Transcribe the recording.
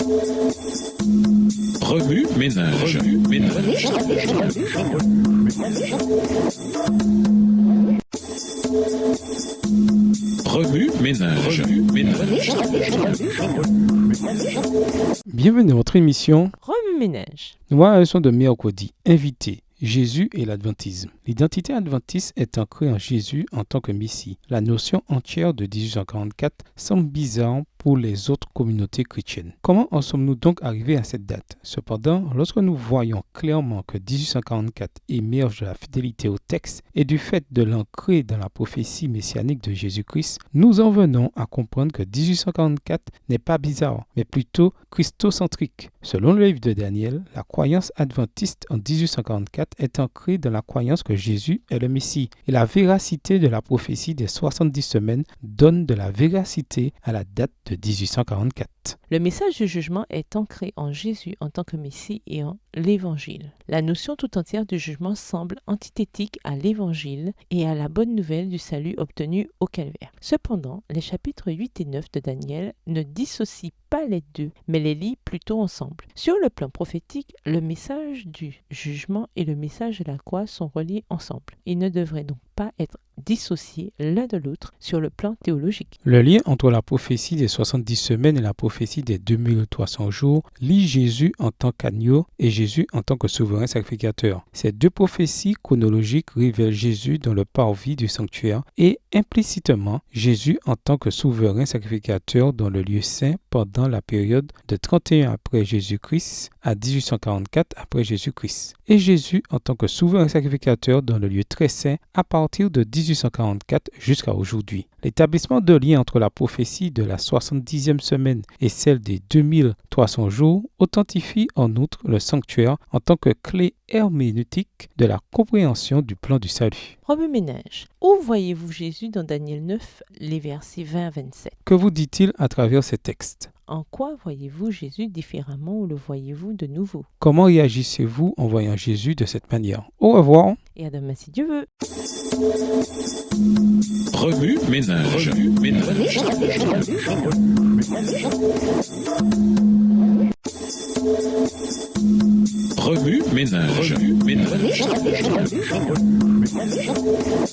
Remue ménage. Remue ménage. Bienvenue à votre émission Remue ménage. Voilà la leçon de mercredi. Invité. Jésus et l'adventisme. L'identité adventiste est ancrée en Jésus en tant que Messie. La notion entière de 1844 semble bizarre pour les autres communautés chrétiennes. Comment en sommes-nous donc arrivés à cette date? Cependant, lorsque nous voyons clairement que 1844 émerge de la fidélité au texte et du fait de l'ancrer dans la prophétie messianique de Jésus-Christ, nous en venons à comprendre que 1844 n'est pas bizarre, mais plutôt christocentrique. Selon le livre de Daniel, la croyance adventiste en 1844 est ancrée dans la croyance que Jésus est le Messie. Et la véracité de la prophétie des 70 semaines donne de la véracité à la date de 1844. Le message du jugement est ancré en Jésus en tant que Messie et en l'Évangile. La notion tout entière du jugement semble antithétique à l'Évangile et à la bonne nouvelle du salut obtenu au calvaire. Cependant, les chapitres 8 et 9 de Daniel ne dissocient pas les deux, mais les lient plutôt ensemble. Sur le plan prophétique, le message du jugement et le message de la croix sont reliés ensemble. Ils ne devraient donc pas être dissociés l'un de l'autre sur le plan théologique. Le lien entre la prophétie des 70 semaines et la prophétie des 2300 jours lie Jésus en tant qu'agneau et Jésus en tant que souverain sacrificateur. Ces deux prophéties chronologiques révèlent Jésus dans le parvis du sanctuaire et implicitement Jésus en tant que souverain sacrificateur dans le lieu saint pendant la période de 31 après Jésus-Christ à 1844 après Jésus-Christ. Et Jésus en tant que souverain sacrificateur dans le lieu très saint à partir de 1844 jusqu'à aujourd'hui. L'établissement de lien entre la prophétie de la 70e semaine et celle des 2300 jours authentifie en outre le sanctuaire en tant que clé herméneutique de la compréhension du plan du salut. Remue ménage. Où voyez-vous Jésus dans Daniel 9, les versets 20 à 27? Que vous dit-il à travers ces textes? En quoi voyez-vous Jésus différemment ou le voyez-vous de nouveau? Comment réagissez-vous en voyant Jésus de cette manière? Au revoir. Et à demain si Dieu veut. Remue ménage. Remue ménage.